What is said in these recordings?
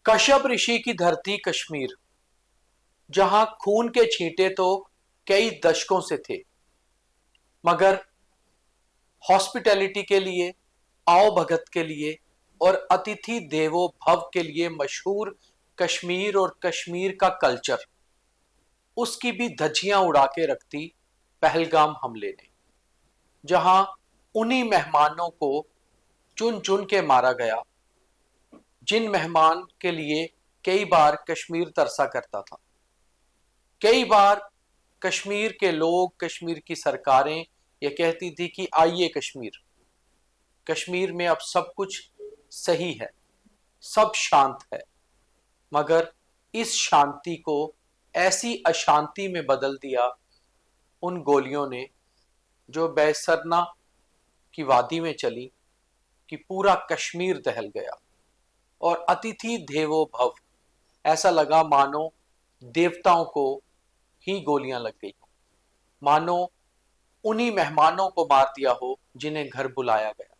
कश्यप ऋषि की धरती कश्मीर, जहां खून के छींटे तो कई दशकों से थे, मगर हॉस्पिटैलिटी के लिए, आओ भगत के लिए और अतिथि देवो भव के लिए मशहूर कश्मीर और कश्मीर का कल्चर, उसकी भी धज्जियां उड़ा के रखती पहलगाम हमले ने, जहां उन्हीं मेहमानों को चुन चुन के मारा गया जिन मेहमान के लिए कई बार कश्मीर तरसा करता था। कई बार कश्मीर के लोग, कश्मीर की सरकारें ये कहती थी कि आइए कश्मीर, कश्मीर में अब सब कुछ सही है, सब शांत है, मगर इस शांति को ऐसी अशांति में बदल दिया उन गोलियों ने जो बैसरना की वादी में चली कि पूरा कश्मीर दहल गया और अतिथि देवो भव, ऐसा लगा मानो देवताओं को ही गोलियां लग गई, मानो उन्हीं मेहमानों को मार दिया हो जिन्हें घर बुलाया गया।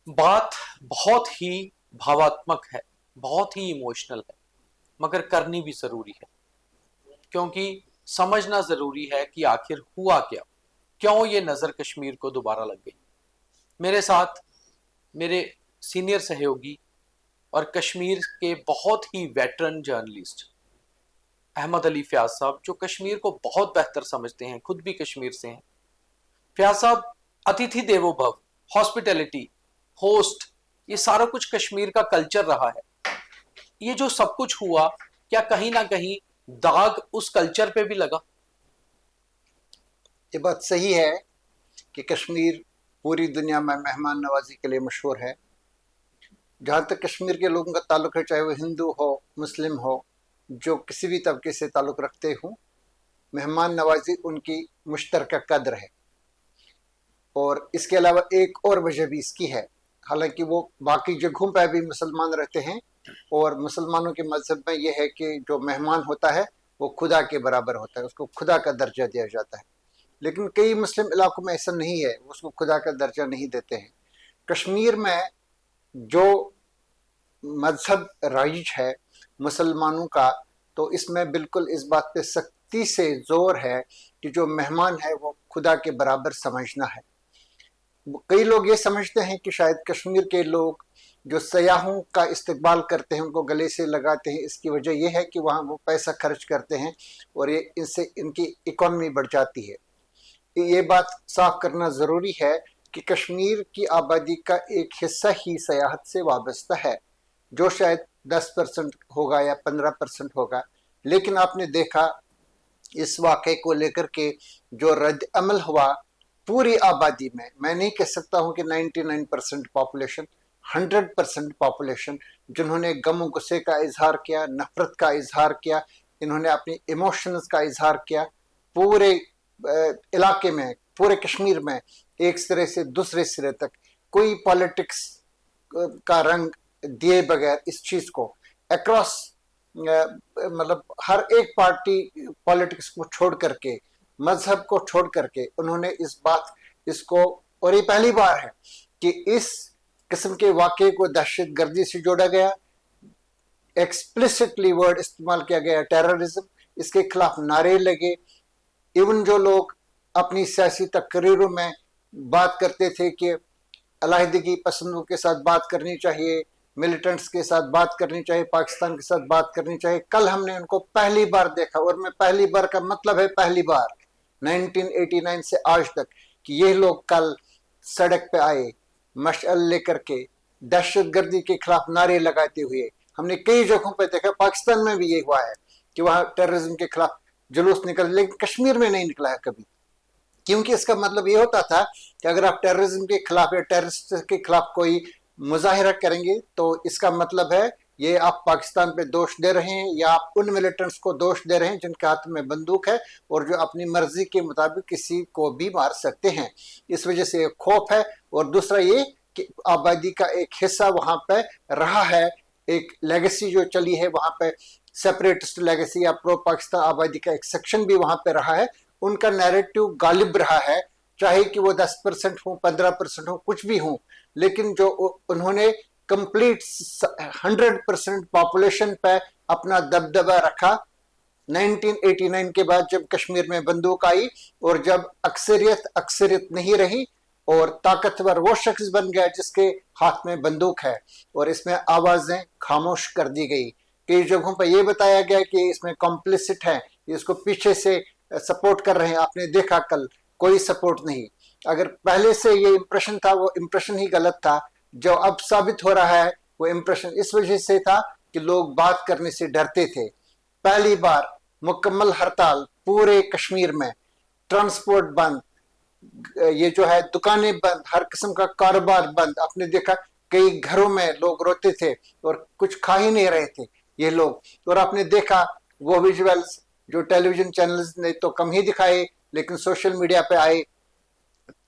बात बहुत ही भावात्मक है, बहुत ही इमोशनल है, मगर करनी भी जरूरी है, क्योंकि समझना जरूरी है कि आखिर हुआ क्या, क्यों ये नजर कश्मीर को दोबारा लग गई। मेरे साथ मेरे सीनियर सहयोगी और कश्मीर के बहुत ही वेटरन जर्नलिस्ट अहमद अली फयाज साहब, जो कश्मीर को बहुत बेहतर समझते हैं, खुद भी कश्मीर से हैं। फयाज साहब, अतिथि देवो भव, हॉस्पिटैलिटी, होस्ट, ये सारा कुछ कश्मीर का कल्चर रहा है। ये जो सब कुछ हुआ, क्या कहीं ना कहीं दाग उस कल्चर पे भी लगा? ये बात सही है कि कश्मीर पूरी दुनिया में मेहमान नवाजी के लिए मशहूर है। जहाँ तक कश्मीर के लोगों का ताल्लुक है, चाहे वो हिंदू हो, मुस्लिम हो, जो किसी भी तबके से ताल्लुक रखते हों, मेहमान नवाजी उनकी मुश्तरका कद्र है। और इसके अलावा एक और वजह भी इसकी है, हालांकि वो बाकी जगहों पर भी मुसलमान रहते हैं और मुसलमानों के मजहब में यह है कि जो मेहमान होता है वो खुदा के बराबर होता है, उसको खुदा का दर्जा दिया जाता है। लेकिन कई मुस्लिम इलाकों में ऐसा नहीं है, उसको खुदा का दर्जा नहीं देते हैं। कश्मीर में जो मजहब राइज है मुसलमानों का, तो इसमें बिल्कुल इस बात पे सख्ती से जोर है कि जो मेहमान है वो खुदा के बराबर समझना है। कई लोग ये समझते हैं कि शायद कश्मीर के लोग जो सयाहों का इस्तकबाल करते हैं, उनको गले से लगाते हैं, इसकी वजह यह है कि वहाँ वो पैसा खर्च करते हैं और ये इससे इनकी इकॉनमी बढ़ जाती है। ये बात साफ करना ज़रूरी है कि कश्मीर की आबादी का एक हिस्सा ही सयाहत से वाबस्ता है, जो शायद 10% होगा या 15% होगा। लेकिन आपने देखा इस वाक़े को लेकर के जो रद्द अमल हुआ पूरी आबादी में, मैं नहीं कह सकता हूँ कि 99% पॉपुलेशन, 100% पॉपुलेशन, जिन्होंने गम गुस्से का इजहार किया, नफरत का इजहार किया, इन्होंने अपनी इमोशंस का इजहार किया, पूरे इलाके में, पूरे कश्मीर में एक सिरे से दूसरे सिरे तक कोई पॉलिटिक्स का रंग दिए बगैर इस चीज को अक्रॉस, मतलब हर एक पार्टी पॉलिटिक्स को छोड़ करके, मजहब को छोड़ करके उन्होंने इसको, और ये पहली बार है कि इस किस्म के वाक़े को दहशत गर्दी से जोड़ा गया, एक्सप्लिसिटली वर्ड इस्तेमाल किया गया टेररिज्म, इसके खिलाफ नारे लगे। इवन जो लोग अपनी सियासी तकरीरों में बात करते थे कि अलहदगी पसंदों के साथ बात करनी चाहिए, मिलिटेंट्स के साथ बात करनी चाहिए, पाकिस्तान के साथ बात करनी चाहिए, कल हमने उनको पहली बार देखा, और मैं पहली बार का मतलब है पहली बार 1989 से आज तक, कि ये लोग कल सड़क पे आए मशअल लेकर के दहशत गर्दी के खिलाफ नारे लगाते हुए। हमने कई जगहों पर देखा, पाकिस्तान में भी ये हुआ है कि वहाँ टेररिज्म के खिलाफ जुलूस निकल, लेकिन कश्मीर में नहीं निकला है कभी, क्योंकि इसका मतलब ये होता था कि अगर आप टेररिज्म के खिलाफ या टेररिस्ट के खिलाफ कोई मुजाहिरा करेंगे तो इसका मतलब है ये आप पाकिस्तान पे दोष दे रहे हैं या आप उन मिलिटेंट्स को दोष दे रहे हैं जिनके हाथ में बंदूक है और जो अपनी मर्जी के मुताबिक किसी को भी मार सकते हैं। इस वजह से एक खौफ है, और दूसरा ये कि आबादी का एक हिस्सा वहां पे रहा है, एक लेगेसी जो चली है वहां पे, सेपरेटिस्ट लेगेसी या प्रो पाकिस्तान आबादी का एक सेक्शन भी वहां पे रहा है। उनका नैरेटिव गालिब रहा है, चाहे कि वो 10% हो, 15% हो, कुछ भी हो, लेकिन जो उन्होंने कंप्लीट 100% पॉपुलेशन पे अपना दबदबा रखा। 1989 के बाद जब कश्मीर में बंदूक आई और जब अक्सरियत नहीं रही और ताकतवर वो शख्स बन गया जिसके हाथ में बंदूक है, और इसमें आवाजें खामोश कर दी गई। कई जगहों पर यह बताया गया कि इसमें कॉम्प्लिसिट है, इसको पीछे से सपोर्ट कर रहे हैं। आपने देखा कल कोई सपोर्ट नहीं। अगर पहले से ये इंप्रेशन था वो इंप्रेशन ही गलत था। जो अब साबित हो रहा है वो इंप्रेशन इस वजह से था कि लोग बात करने से डरते थे। पहली बार मुकम्मल हड़ताल पूरे कश्मीर में, ट्रांसपोर्ट बंद, ये जो है दुकानें बंद, हर किस्म का कारोबार बंद। आपने देखा कई घरों में लोग रोते थे और कुछ खा ही नहीं रहे थे ये लोग। और आपने देखा वो विजुअल्स जो टेलीविजन चैनल्स ने तो कम ही दिखाए लेकिन सोशल मीडिया पे आए,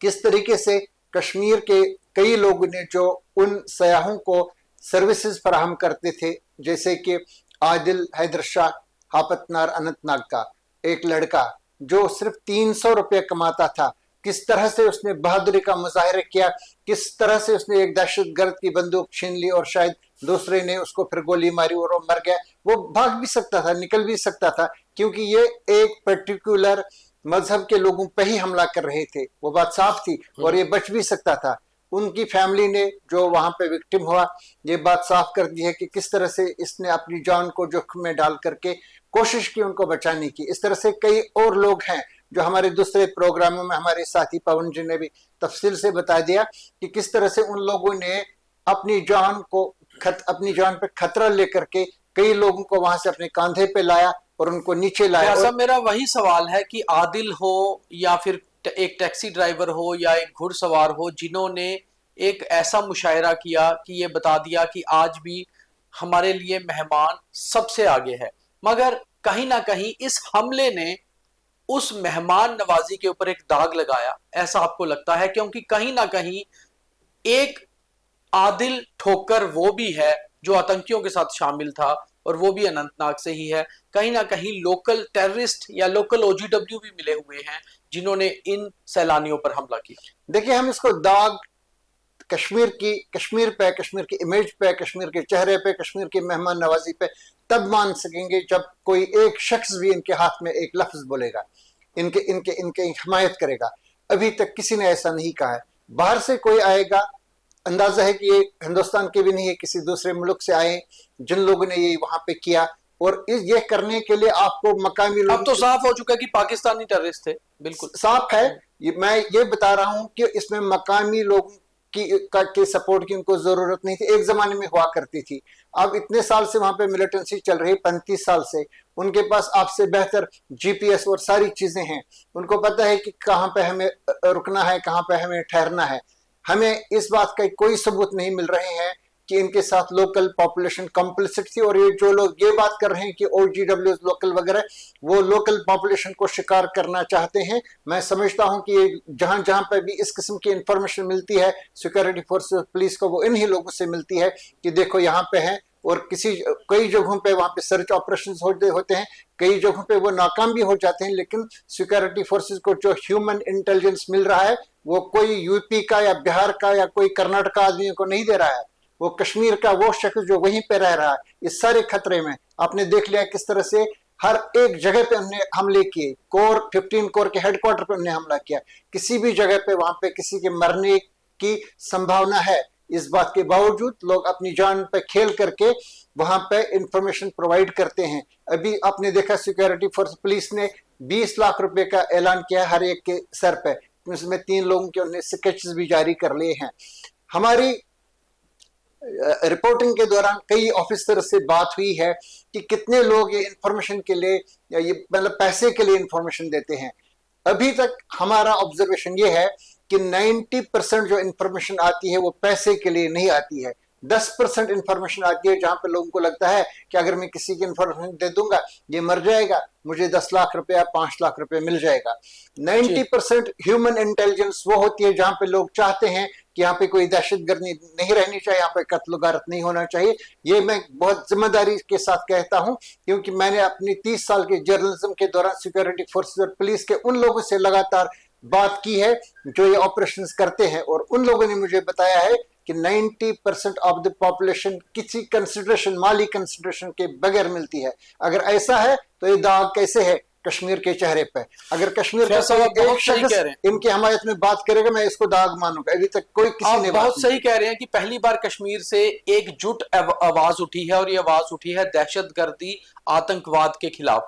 किस तरीके से कश्मीर के कई लोगों ने जो उन सयाहों को सर्विसेज फराहम करते थे, जैसे कि आदिल हैदर शाह हापतनार अनंतनाग का एक लड़का जो सिर्फ 300 रुपये कमाता था, किस तरह से उसने बहादुरी का मुजाहिरा किया, किस तरह से उसने एक दहशतगर्द की बंदूक छीन ली और शायद दूसरे ने उसको फिर गोली मारी और वो मर गया। वो भाग भी सकता था, निकल भी सकता था, क्योंकि ये एक पर्टिकुलर मजहब के लोगों पे ही हमला कर रहे थे, वो बात साफ थी, और ये बच भी सकता था। उनकी फैमिली ने जो वहां पे विक्टिम हुआ, ये बात साफ कर दी है कि किस तरह से इसने अपनी जान को जोखिम में डाल करके कोशिश की उनको बचाने की। इस तरह से कई और लोग हैं जो हमारे दूसरे प्रोग्रामों में हमारे साथी पवन जी ने भी तफसील से बता दिया कि किस तरह से उन लोगों ने अपनी जान पे खतरा लेकर के कई लोगों को वहां से अपने कांधे पे लाया और उनको नीचे लाया। और मेरा वही सवाल है कि आदिल हो या फिर एक टैक्सी ड्राइवर हो या एक घुड़सवार हो, जिन्होंने एक ऐसा मुशायरा किया कि ये बता दिया कि आज भी हमारे लिए मेहमान सबसे आगे है, मगर कहीं ना कहीं इस हमले ने उस मेहमान नवाजी के ऊपर एक दाग लगाया, ऐसा आपको लगता है? क्योंकि कहीं ना कहीं एक आदिल ठोकर वो भी है जो आतंकियों के साथ शामिल था और वो भी अनंतनाग से ही है। कहीं ना कहीं लोकल टेररिस्ट या लोकल OGW भी मिले हुए हैं जिन्होंने इन सैलानियों पर हमला किया। देखिए, हम इसको दाग कश्मीर पे, कश्मीर की इमेज पे, कश्मीर के चेहरे पे, कश्मीर की मेहमान नवाजी पे तब मान सकेंगे जब कोई एक शख्स भी इनके हाथ में एक लफ्ज बोलेगा, इनके इनके इनके हिमायत करेगा। अभी तक किसी ने ऐसा नहीं कहा है। बाहर से कोई आएगा, अंदाजा है कि ये हिंदुस्तान के भी नहीं है, किसी दूसरे मुल्क से आए जिन लोगों ने ये वहां पे किया, और ये करने के लिए आपको मकामी लोग, अब तो साफ हो चुका है कि पाकिस्तानी टेररिस्ट थे, बिल्कुल साफ है। मैं ये बता रहा हूं कि इसमें मकामी लोगों के सपोर्ट की उनको जरूरत नहीं थी, एक जमाने में हुआ करती थी। अब इतने साल से वहां पे मिलिटेंसी चल रही, 35 साल से, उनके पास आपसे बेहतर GPS और सारी चीजें हैं। उनको पता है कि कहाँ पे हमें रुकना है, कहाँ पे हमें ठहरना है। हमें इस बात का कोई सबूत नहीं मिल रहे हैं कि इनके साथ लोकल पॉपुलेशन कंप्लिसिट थी। और ये जो लोग ये बात कर रहे हैं कि OGW लोकल वगैरह, वो लोकल पॉपुलेशन को शिकार करना चाहते हैं। मैं समझता हूं कि जहां जहां पर भी इस किस्म की इंफॉर्मेशन मिलती है सिक्योरिटी फोर्स पुलिस को, वो इन्हीं लोगों से मिलती है कि देखो यहाँ पे है। और कई जगहों पे वहां पे सर्च ऑपरेशंस होते हैं, कई जगहों पे वो नाकाम भी हो जाते हैं, लेकिन सिक्योरिटी फोर्सेस को जो ह्यूमन इंटेलिजेंस मिल रहा है वो कोई यूपी का या बिहार का या कोई कर्नाटक आदमी को नहीं दे रहा है, वो कश्मीर का वो शख्स जो वहीं पे रह रहा है। इस सारे खतरे में आपने देख लिया किस तरह से हर एक जगह पे हमने हमले किए। 15 कोर के हेडक्वार्टर पे हमने हमला किया, किसी भी जगह पे वहां पे किसी के मरने की संभावना है, इस बात के बावजूद लोग अपनी जान पे खेल करके वहां पे इंफॉर्मेशन प्रोवाइड करते हैं। अभी आपने देखा सिक्योरिटी फोर्स पुलिस ने 20 लाख रुपए का ऐलान किया हर एक के सर पे, उसमें 3 लोगों के उन्हें स्केचेस भी जारी कर लिए हैं। हमारी रिपोर्टिंग के दौरान कई ऑफिसर से बात हुई है कि कितने लोग ये इंफॉर्मेशन के लिए या ये मतलब पैसे के लिए इंफॉर्मेशन देते हैं। अभी तक हमारा ऑब्जर्वेशन ये है कि 90% जो इंफॉर्मेशन आती है वो पैसे के लिए नहीं आती है। 10% इंफॉर्मेशन आती है जहां पे लोगों को लगता है कि अगर मैं किसी की इंफॉर्मेशन दे दूंगा ये मर जाएगा, मुझे 10 लाख रुपए या 5 लाख रुपए मिल जाएगा। 90% ह्यूमन इंटेलिजेंस वो होती है जहां पे लोग चाहते हैं कि यहाँ पे कोई दहशतगर्दी नहीं रहनी चाहिए, यहाँ पे कत्ल गारत नहीं होना चाहिए। ये मैं बहुत जिम्मेदारी के साथ कहता हूँ, क्योंकि मैंने अपनी 30 साल के जर्नलिज्म के दौरान सिक्योरिटी फोर्सेस और पुलिस के उन लोगों से लगातार बात की है जो ये ऑपरेशंस करते हैं, और उन लोगों ने मुझे बताया है کہ 90% آف دا پاپولیشن کسی کنسیڈریشن، مالی کنسیڈریشن کے بغیر ملتی ہے. اگر ایسا ہے تو یہ داغ کیسے ہے کشمیر کے چہرے پہ؟ اگر کشمیر کا ایک شخص ان کی حمایت میں بات کرے گا، میں اس کو داغ مانوں گا. ابھی تک کوئی کسی نے بہت صحیح کہہ رہے ہیں کہ پہلی بار کشمیر سے ایک جٹ آواز اٹھی ہے، اور یہ آواز اٹھی ہے دہشت گردی، آتنکواد کے خلاف.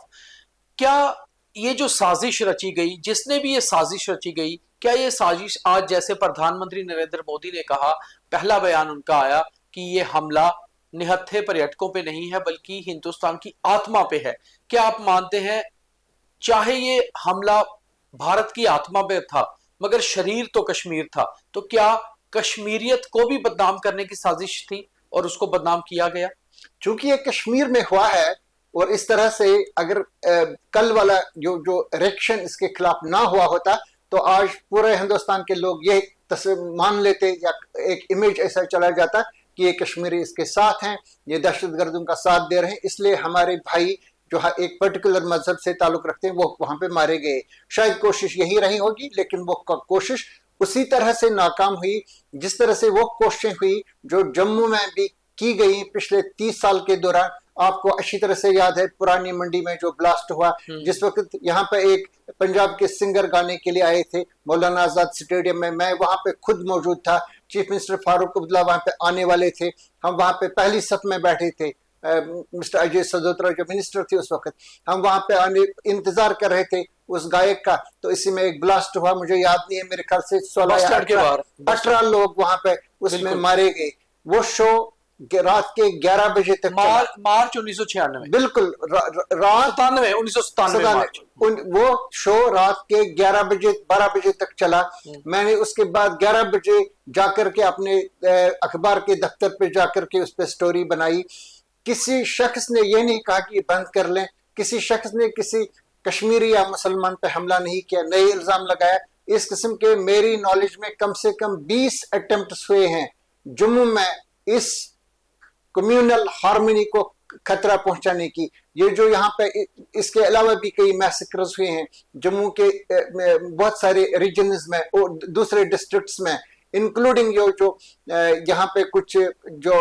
کیا یہ جو سازش رچی گئی، جس نے بھی یہ سازش رچی گئی، کیا یہ سازش آج جیسے پردھان منتری نریندر مودی نے کہا، پہلا بیان ان کا آیا کہ یہ حملہ نہتھے پریٹکوں پہ نہیں ہے بلکہ ہندوستان کی آتما پہ ہے، کیا آپ مانتے ہیں چاہے یہ حملہ بھارت کی آتما پہ تھا مگر شریر تو کشمیر تھا، تو کیا کشمیریت کو بھی بدنام کرنے کی سازش تھی اور اس کو بدنام کیا گیا؟ چونکہ یہ کشمیر میں ہوا ہے، اور اس طرح سے اگر کل والا جو ریکشن اس کے خلاف نہ ہوا ہوتا تو آج پورے ہندوستان کے لوگ یہ مان لیتے، یا ایک امیج ایسا چلا جاتا کہ یہ کشمیری اس کے ساتھ ہیں، یہ دہشت گردوں کا ساتھ دے رہے ہیں، اس لیے ہمارے بھائی جو ایک پرٹیکولر مذہب سے تعلق رکھتے ہیں وہ وہاں پہ مارے گئے. شاید کوشش یہی رہی ہوگی، لیکن وہ کوشش اسی طرح سے ناکام ہوئی جس طرح سے وہ کوششیں ہوئی جو جموں میں بھی کی گئی پچھلے 30 سال کے دوران. آپ کو اچھی طرح سے یاد ہے پرانی منڈی میں جو بلاسٹ ہوا، جس وقت یہاں پہ ایک پنجاب کے سنگر گانے کے لیے آئے تھے مولانا آزاد اسٹیڈیم میں وہاں پہ خود موجود تھا. چیف منسٹر فاروق عبداللہ وہاں پہ آنے والے تھے، ہم وہاں پہ پہلی صف میں بیٹھے تھے. مسٹر اجے سدوترا جو منسٹر تھے اس وقت، ہم وہاں پہ انتظار کر رہے تھے اس گائک کا. تو اسی میں ایک بلاسٹ ہوا، مجھے یاد نہیں ہے، میرے خیال سے 16 یا 18 لوگ وہاں پہ اس میں مارے گئے. وہ شو رات کے 11 بجے تک مارچ 1996، بالکل رات 1997 وہ شو رات کے 11 بجے 12 بجے تک چلا. میں نے اس کے بعد 11 بجے جا کر کے اپنے اخبار کے دفتر پہ جا کر کے اس پہ سٹوری بنائی. کسی شخص نے یہ نہیں کہا کہ یہ بند کر لیں، کسی شخص نے کسی کشمیری یا مسلمان پہ حملہ نہیں کیا، نئے الزام لگایا. اس قسم کے میری نالج میں کم سے کم 20 اٹمپٹس ہوئے ہیں جموں میں اس کمیونل ہارمونی کو خطرہ پہنچانے کی. یہ جو یہاں پہ اس کے علاوہ بھی کئی میسیکرز ہوئے ہیں جموں کے بہت سارے ریجنز میں اور دوسرے ڈسٹرکٹس میں، انکلوڈنگ جو یہاں پہ کچھ جو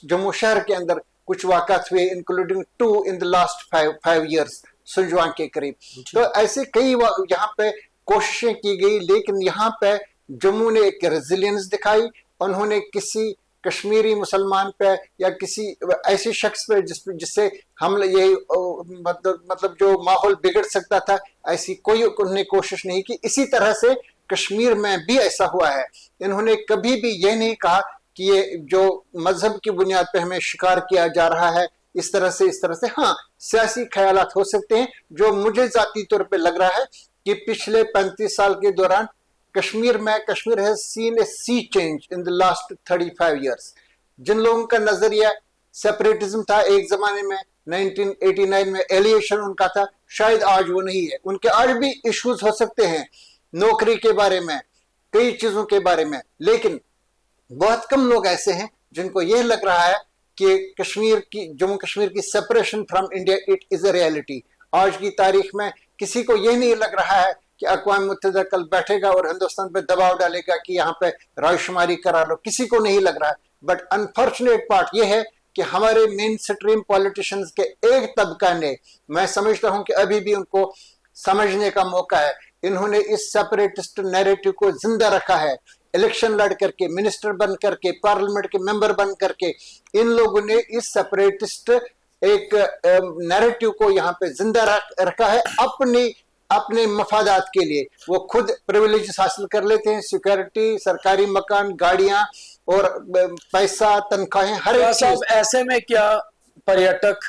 جموں شہر کے اندر کچھ واقعات ہوئے، including 2 in the last 5 years Sunjuwan کے قریب. تو ایسے کئی یہاں پہ کوششیں کی گئی، لیکن یہاں پہ جموں نے ایک ریزیلینس دکھائی. انہوں نے کسی کشمیری مسلمان پہ یا کسی ایسے شخص پہ جس سے حملہ یہ مطلب جو ماحول بگڑ سکتا تھا، ایسی کوئی انہوں نے کوشش نہیں کی. اسی طرح سے کشمیر میں بھی ایسا ہوا ہے. انہوں نے کبھی بھی یہ نہیں کہا کہ یہ جو مذہب کی بنیاد پہ ہمیں شکار کیا جا رہا ہے اس طرح سے. ہاں سیاسی خیالات ہو سکتے ہیں. جو مجھے ذاتی طور پہ لگ رہا ہے کہ پچھلے 35 سال کے دوران Kashmir has seen a sea change in the last 35 years. جن لوگوں کا نظریہ سیپریٹزم تھا ایک زمانے میں 1989 میں، ایلیشن ان کا تھا، شاید آج وہ نہیں ہے. ان کے آج بھی ایشوز ہو سکتے ہیں نوکری کے بارے میں، کئی چیزوں کے بارے میں، لیکن بہت کم لوگ ایسے ہیں جن کو یہ لگ رہا ہے کہ جموں کشمیر کی separation from India it is a reality. آج کی تاریخ میں کسی کو یہ نہیں لگ رہا ہے کہ اقوام متحدہ کل بیٹھے گا اور ہندوستان پہ دباؤ ڈالے گا کہ یہاں پہ رائے شماری کرا لو، کسی کو نہیں لگ رہا ہے. بٹ انفارچونیٹ پارٹ یہ ہے کہ ہمارے مین سٹریم پولیٹیشنز کے ایک طبقہ نے، میں سمجھتا ہوں کہ ابھی بھی ان کو سمجھنے کا موقع ہے، انہوں نے اس سیپریٹسٹ نیریٹو کو زندہ رکھا ہے. الیکشن لڑ کر کے، منسٹر بن کر کے، پارلیمنٹ کے ممبر بن کر کے، ان لوگوں نے اس سیپریٹسٹ ایک نیریٹو کو یہاں پہ زندہ رکھا ہے اپنے مفادات کے لیے. وہ خود پریویلیجز حاصل کر لیتے ہیں، سیکورٹی، سرکاری مکان، گاڑیاں اور پیسہ، تنخواہیں، ہر ایک چیز. ایسے میں کیا پریٹک،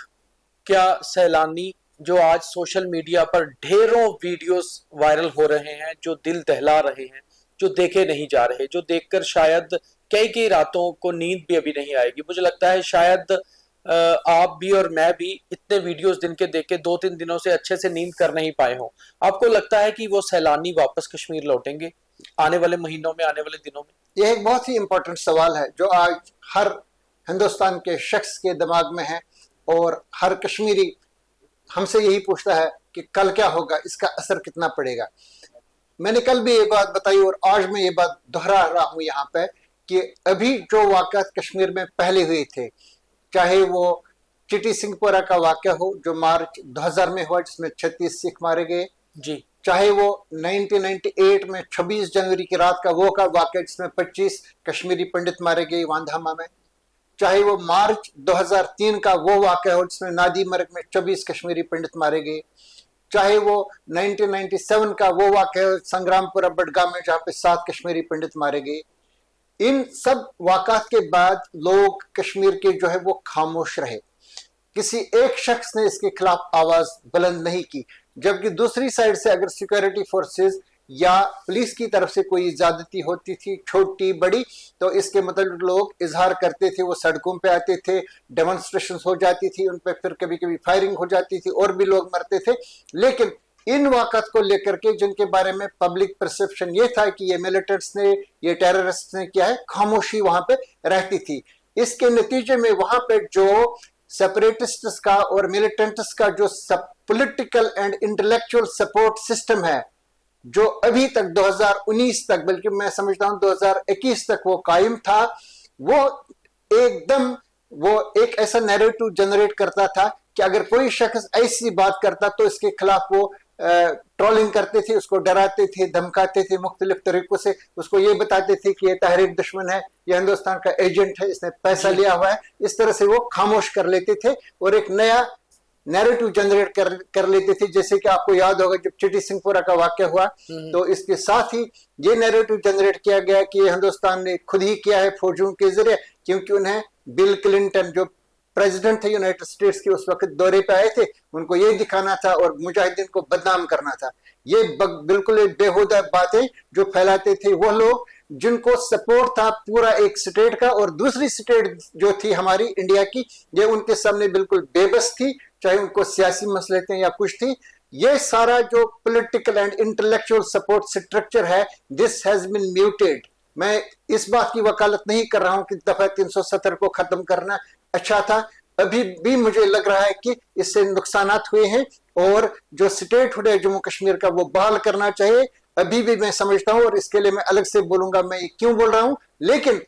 کیا سیلانی جو آج سوشل میڈیا پر ڈھیروں ویڈیوز وائرل ہو رہے ہیں جو دل دہلا رہے ہیں، جو دیکھے نہیں جا رہے، جو دیکھ کر شاید کئی راتوں کو نیند بھی ابھی نہیں آئے گی. مجھے لگتا ہے شاید آپ بھی اور میں بھی اتنے ویڈیوز دن کے دیکھ کے 2-3 دنوں سے اچھے سے نیند کر نہیں پائے ہوں. آپ کو لگتا ہے کہ وہ سیلانی واپس کشمیر لوٹیں گے آنے والے مہینوں میں، آنے والے دنوں میں؟ یہ ایک بہت ہی امپورٹنٹ سوال ہے جو آج ہر ہندوستان کے شخص کے دماغ میں ہے، اور ہر کشمیری ہم سے یہی پوچھتا ہے کہ کل کیا ہوگا، اس کا اثر کتنا پڑے گا. میں نے کل بھی یہ بات بتائی اور آج میں یہ بات دہرا رہا ہوں یہاں پہ کہ ابھی जो वाक़यात कश्मीर में पहले हुए थे, चाहे वो चिटी सिंहपुरा का वाक़या हो जो मार्च 2000 में हुआ जिसमें 36 सिख मारे गए, जी, चाहे वो 1998 में 26 जनवरी की रात का वो का वाक़या जिसमें 25 कश्मीरी पंडित मारे गए वांधामा में, चाहे वो मार्च 2003 का वो वाक़या हो जिसमें नादी मर्ग में 24 कश्मीरी पंडित मारे गए, चाहे वो 1997 का वो वाक़या हो संग्रामपुरा बडगाम में जहाँ पे 7 कश्मीरी पंडित मारे गए। इन सब वाक़ात के बाद लोग कश्मीर के जो है वो खामोश रहे, किसी एक शख्स ने इसके खिलाफ आवाज बुलंद नहीं की, जबकि दूसरी साइड से अगर सिक्योरिटी फोर्सेस या पुलिस की तरफ से कोई ज्यादती होती थी छोटी बड़ी तो इसके मतलब लोग इजहार करते थे, वो सड़कों पे आते थे, डेमोन्स्ट्रेशन हो जाती थी, उन पर फिर कभी कभी फायरिंग हो जाती थी और भी लोग मरते थे। लेकिन इन वाक़ात को लेकर के जिनके बारे में पब्लिक परसेप्शन ये था कि ये मिलिटेंट्स ने, ये टेररिस्ट ने किया है, खामोशी वहां पे रहती थी। इसके नतीजे में वहां पे जो सेपरेटिस्ट्स का और मिलिटेंट्स का जो political and intellectual support system है, जो अभी तक 2019 तक, बल्कि मैं समझता हूं 2021 तक वो कायम था, वो एकदम वो एक ऐसा नैरेटिव जनरेट करता था कि अगर कोई शख्स ऐसी बात करता तो इसके खिलाफ वो ट्रोलिंग करते थे, उसको डराते थे, धमकाते थे मुख्तलिफ तरीकों से, उसको ये बताते थे कि ये तहरीक दुश्मन है, ये हिंदुस्तान का एजेंट है, इसने पैसा लिया हुआ है। इस तरह से वो खामोश कर लेते थे और एक नया नैरेटिव जनरेट कर लेते थे। जैसे कि आपको याद होगा जब चिटी सिंहपुरा का वाक़या हुआ तो इसके साथ ही ये नैरेटिव जनरेट किया गया कि ये हिंदुस्तान ने खुद ही किया है फौजियों के जरिए, क्योंकि उन्हें बिल क्लिंटन जो प्रेसिडेंट थे यूनाइटेड स्टेट्स के उस वक्त दौरे पे आए थे, उनको ये दिखाना था और मुजाहिदीन को बदनाम करना था। ये बिल्कुल बेहुदा बातें जो फैलाते थे वो लोग जिनको सपोर्ट था पूरा एक स्टेट का और दूसरी स्टेट जो थी हमारी इंडिया की, ये उनके सामने बिल्कुल बेबस थी, चाहे उनको सियासी मसले थे या कुछ थी। ये सारा जो political and intellectual support structure है, दिस हैज बीन म्यूटेड। मैं इस बात की वकालत नहीं कर रहा हूं कि दफा 370 को खत्म करना अच्छा था, अभी भी मुझे लग रहा है कि इससे नुकसानात हुए हैं और जो स्टेटहुड है जम्मू कश्मीर का वो बहाल करना चाहिए, अभी भी मैं समझता हूं। और इसके लिए मैं अलग से बोलूंगा मैं ये क्यों बोल रहा हूं, लेकिन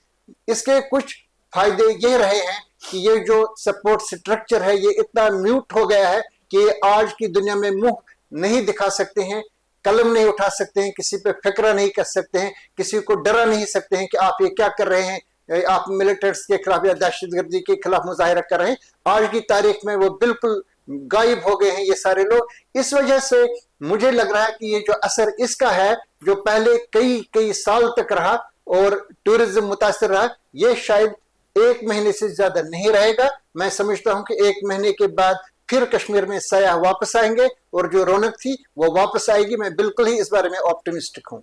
इसके कुछ फायदे ये रहे हैं कि ये जो सपोर्ट स्ट्रक्चर है ये इतना म्यूट हो गया है कि आज की दुनिया में मुंह नहीं दिखा सकते हैं, कलम नहीं उठा सकते हैं, किसी पे फिक्रा नहीं कर सकते हैं, किसी को डरा नहीं सकते हैं कि आप ये क्या कर रहे हैं, आप मिलिटेंट्स के खिलाफ या दहशतगर्दी के खिलाफ मुजाहिरा कर रहे हैं। आज की तारीख में वो बिल्कुल गायब हो गए हैं ये सारे लोग। इस वजह से मुझे लग रहा है कि ये जो असर इसका है जो पहले कई साल तक रहा और टूरिज्म मुतासिर रहा, ये शायद 1 महीने से ज्यादा नहीं रहेगा। मैं समझता हूं कि 1 महीने के बाद फिर कश्मीर में सयाह वापस आएंगे और जो रौनक थी वो वापस आएगी। मैं बिल्कुल ही इस बारे में ऑप्टिमिस्टिक हूं।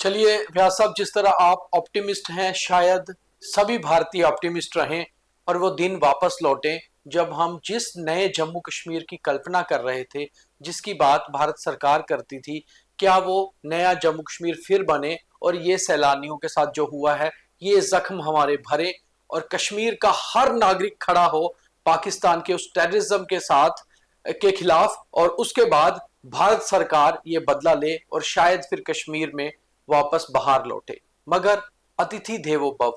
चलिए व्यास साहब, जिस तरह आप ऑप्टिमिस्ट हैं, शायद सभी भारतीय ऑप्टिमिस्ट रहें और वो दिन वापस लौटें जब हम जिस नए जम्मू कश्मीर की कल्पना कर रहे थे, जिसकी बात भारत सरकार करती थी, क्या वो नया जम्मू कश्मीर फिर बने और ये सैलानियों के साथ जो हुआ है ये जख्म हमारे भरे और कश्मीर का हर नागरिक खड़ा हो पाकिस्तान के उस टेररिज्म के साथ के खिलाफ और उसके बाद भारत सरकार ये बदला ले और शायद फिर कश्मीर में वापस बहार लौटे। मगर अतिथि देवो भव,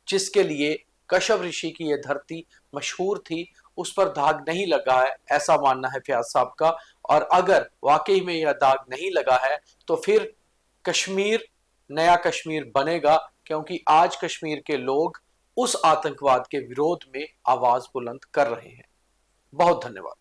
जिसके लिए कश्यप ऋषि की यह धरती मशहूर थी, उस पर दाग नहीं लगा है, ऐसा मानना है फयाज साहब का। और अगर वाकई में यह दाग नहीं लगा है तो फिर कश्मीर नया कश्मीर बनेगा, क्योंकि आज कश्मीर के लोग उस आतंकवाद के विरोध में आवाज बुलंद कर रहे हैं। बहुत धन्यवाद।